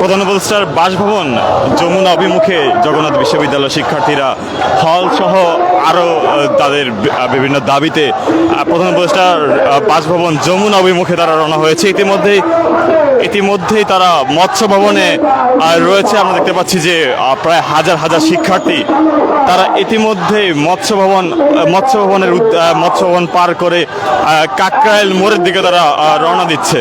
প্রধান উপদেষ্টার বাসভবন যমুনা অভিমুখে জগন্নাথ বিশ্ববিদ্যালয়ের শিক্ষার্থীরা হল সহ আরও তাদের বিভিন্ন দাবিতে প্রধান উপদেষ্টার বাসভবন যমুনা অভিমুখে তারা রওনা হয়েছে। ইতিমধ্যেই তারা মৎস্য ভবনে রয়েছে। আমরা দেখতে পাচ্ছি যে প্রায় হাজার হাজার শিক্ষার্থী তারা ইতিমধ্যেই মৎস্য ভবন পার করে কাকরাইল মোড়ের দিকে তারা রওনা দিচ্ছে।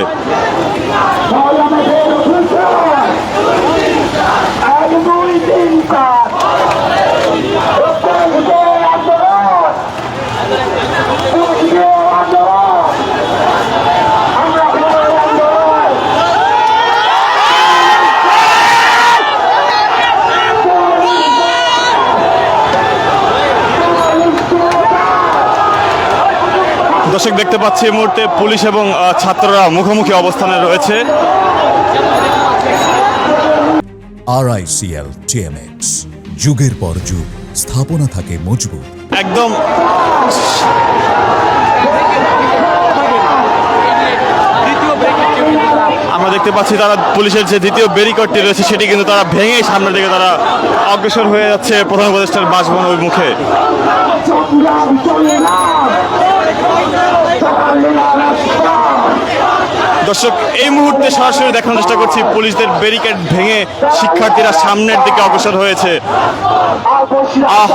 দর্শক দেখতে পাচ্ছি এই মুহূর্তে পুলিশ এবং ছাত্ররা মুখোমুখি অবস্থানে রয়েছে। RICL TMX যুগের পর যুগ স্থাপনা থাকে মজবুত। একদম আমরা দেখতে পাচ্ছি তারা পুলিশের যে দ্বিতীয় ব্যারিকেডটি রয়েছে সেটি কিন্তু তারা ভেঙে সামনের দিকে তারা অগ্রসর হয়ে যাচ্ছে প্রধান উপদেষ্টার বাসভবন অভিমুখে। দর্শক এই মুহূর্তে সরাসরি দেখানোর চেষ্টা করছি পুলিশদের ব্যারিকেড ভেঙে শিক্ষার্থীরা সামনের দিকে অগ্রসর হয়েছে।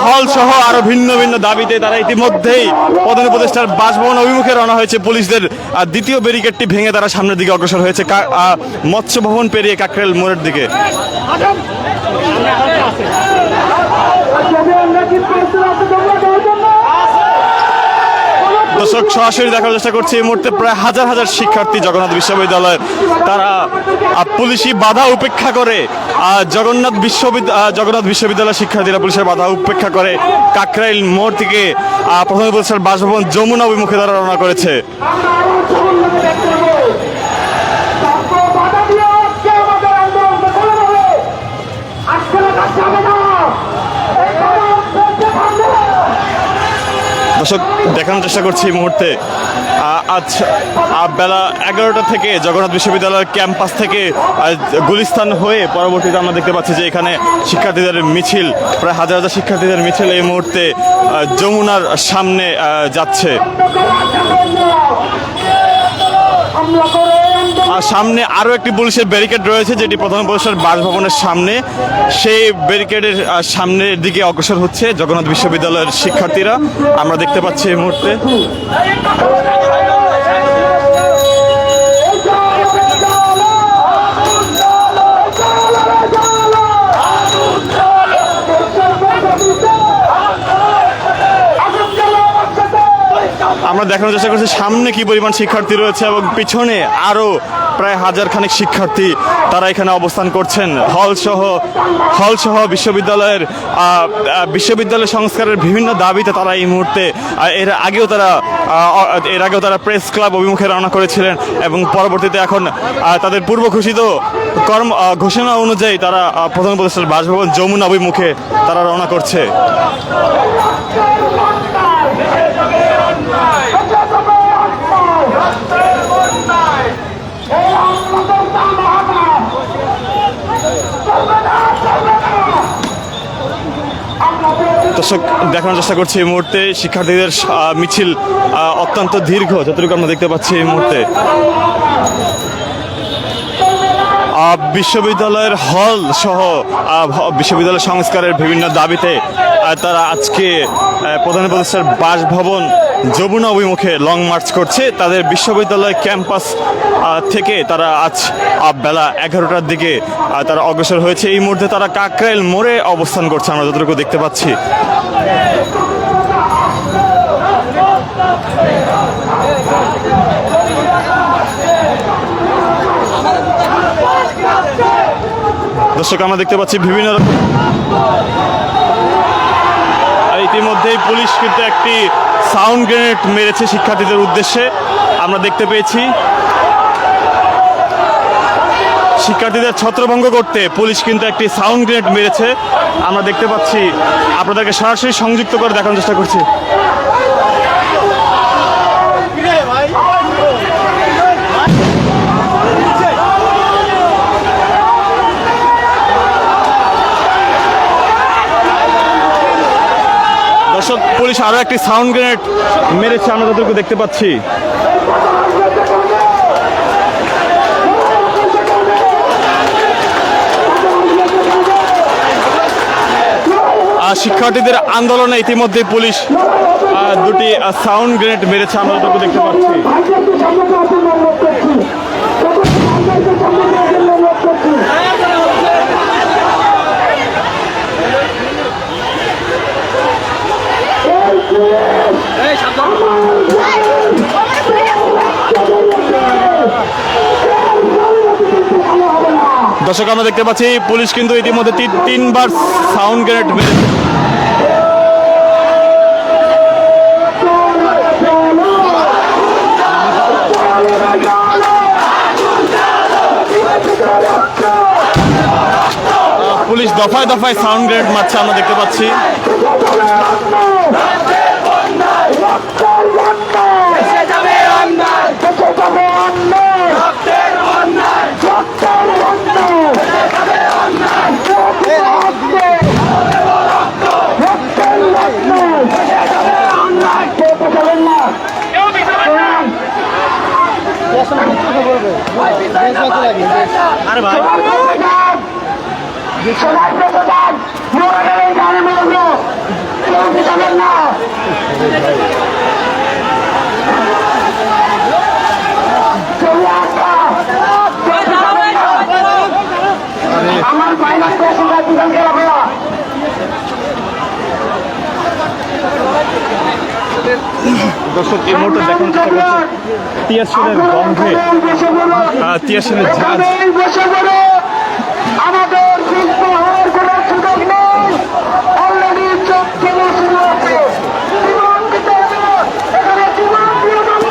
হল সহ আরো ভিন্ন ভিন্ন দাবিতে তারা ইতিমধ্যেই প্রধান উপদেষ্টার বাসভবন অভিমুখে রওনা হয়েছে। পুলিশদের দ্বিতীয় ব্যারিকেডটি ভেঙে তারা সামনের দিকে অগ্রসর হয়েছে মৎস্য ভবন পেরিয়ে কাকরাইল মোড়ের দিকে। দর্শক সরাসরি দেখার চেষ্টা করছি এই মুহূর্তে প্রায় হাজার হাজার শিক্ষার্থী জগন্নাথ বিশ্ববিদ্যালয়ের তারা পুলিশি বাধা উপেক্ষা করে জগন্নাথ বিশ্ববিদ্যালয়ের শিক্ষার্থীরা পুলিশের বাধা উপেক্ষা করে কাকরাইল মোড় থেকে প্রধান উপদেষ্টার বাসভবন যমুনা অভিমুখে তারা রওনা করেছে। দর্শক দেখানোর চেষ্টা করছি এই মুহূর্তে আজ বেলা 11টা থেকে জগন্নাথ বিশ্ববিদ্যালয়ের ক্যাম্পাস থেকে গুলিস্তান হয়ে পরবর্তীতে আমরা দেখতে পাচ্ছি যে এখানে শিক্ষার্থীদের মিছিল, প্রায় হাজার হাজার শিক্ষার্থীদের মিছিল এই মুহূর্তে যমুনার সামনে যাচ্ছে। সামনে আরও একটি পুলিশের ব্যারিকেড রয়েছে যেটি প্রধান উপদেষ্টার বাসভবনের সামনে। সেই ব্যারিকেডের সামনের দিকে অগ্রসর হচ্ছে জগন্নাথ বিশ্ববিদ্যালয়ের শিক্ষার্থীরা আমরা দেখতে পাচ্ছি এই মুহূর্তে। আমরা দেখানোর চেষ্টা করছি সামনে কি পরিমাণ শিক্ষার্থী রয়েছে এবং পিছনে আরো প্রায় হাজার খানেক শিক্ষার্থী তারা এখানে অবস্থান করছেন। হল সহ বিশ্ববিদ্যালয় সংস্কারের বিভিন্ন দাবিতে তারা এই মুহূর্তে এর আগেও তারা প্রেস ক্লাব অভিমুখে রওনা করেছিলেন এবং পরবর্তীতে এখন তাদের পূর্ব ঘোষিত ঘোষণা অনুযায়ী তারা প্রধান উপদেষ্টার বাসভবন যমুনা অভিমুখে তারা রওনা করছে। দর্শক দেখানোর চেষ্টা করছি এই মুহূর্তে শিক্ষার্থীদের মিছিল অত্যন্ত দীর্ঘ, যতটুকু আমরা দেখতে পাচ্ছি এই মুহূর্তে। বিশ্ববিদ্যালয়ের হল সহ বিশ্ববিদ্যালয় সংস্কারের বিভিন্ন দাবিতে তারা আজকে প্রধান উপদেষ্টার বাসভবন যমুনা অভিমুখে লং মার্চ করছে। তাদের বিশ্ববিদ্যালয় ক্যাম্পাস থেকে তারা আজ বেলা 11টার দিকে তারা অগ্রসর হয়েছে। এই মুহূর্তে তারা কাকরাইল মোড়ে অবস্থান করছে আমরা যতটুকু দেখতে পাচ্ছি। দর্শক আমরা দেখতে পাচ্ছি বিভিন্ন রকম ইতিমধ্যেই পুলিশ কিন্তু একটি সাউন্ড গ্রেনেড মেরেছে শিক্ষার্থীদের উদ্দেশ্যে আমরা দেখতে পেয়েছি। শিক্ষার্থীদের ছত্রভঙ্গ করতে পুলিশ কিন্তু একটি সাউন্ড গ্রেনেড মেরেছে আমরা দেখতে পাচ্ছি। আপনাদেরকে সরাসরি সংযুক্ত করে দেখানোর চেষ্টা করছি। পুলিশ আরো একটি সাউন্ড গ্রেনেড মেরেছে, আমরা যতটুকু দেখতে পাচ্ছি। শিক্ষার্থীদের আন্দোলনে ইতিমধ্যে পুলিশ দুটি সাউন্ড গ্রেনেড মেরেছে, আমরা যতটুকু দেখতে পাচ্ছি। দর্শক, আমরা দেখতে পাচ্ছি পুলিশ কিন্তু ইতিমধ্যে তিনবার সাউন্ড গ্রেনেড মেরেছে। পুলিশ দফায় দফায় সাউন্ড গ্রেনেড মারছে, আমরা দেখতে পাচ্ছি। আরে ভাই আমার বাইরে দর্শক, এই মুহূর্তে দেখানোর চেষ্টা করছে তিয়াসিলের গন্ধে, তিয়াসিলের ঝাঁজ। আমাদের শিল্প হওয়ার কোন সুযোগ নেই, অলরেডি চোখ খেলে শুরু আছে। জীবন দিতে হবে, এখানে জীবন দিয়ে যাবে।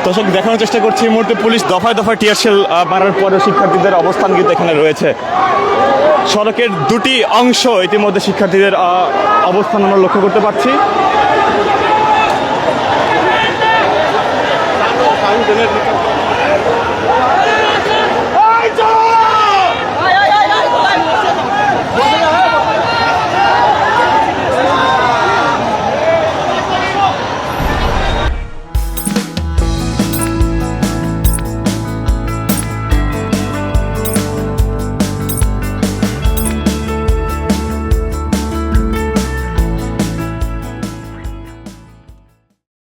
দর্শক, দেখানোর চেষ্টা করছি এই মুহূর্তে পুলিশ দফায় দফায় টিয়ারশেল মারার পরে শিক্ষার্থীদের অবস্থান কিন্তু এখানে রয়েছে। সড়কের দুটি অংশ ইতিমধ্যে শিক্ষার্থীদের অবস্থান আমরা লক্ষ্য করতে পারছি।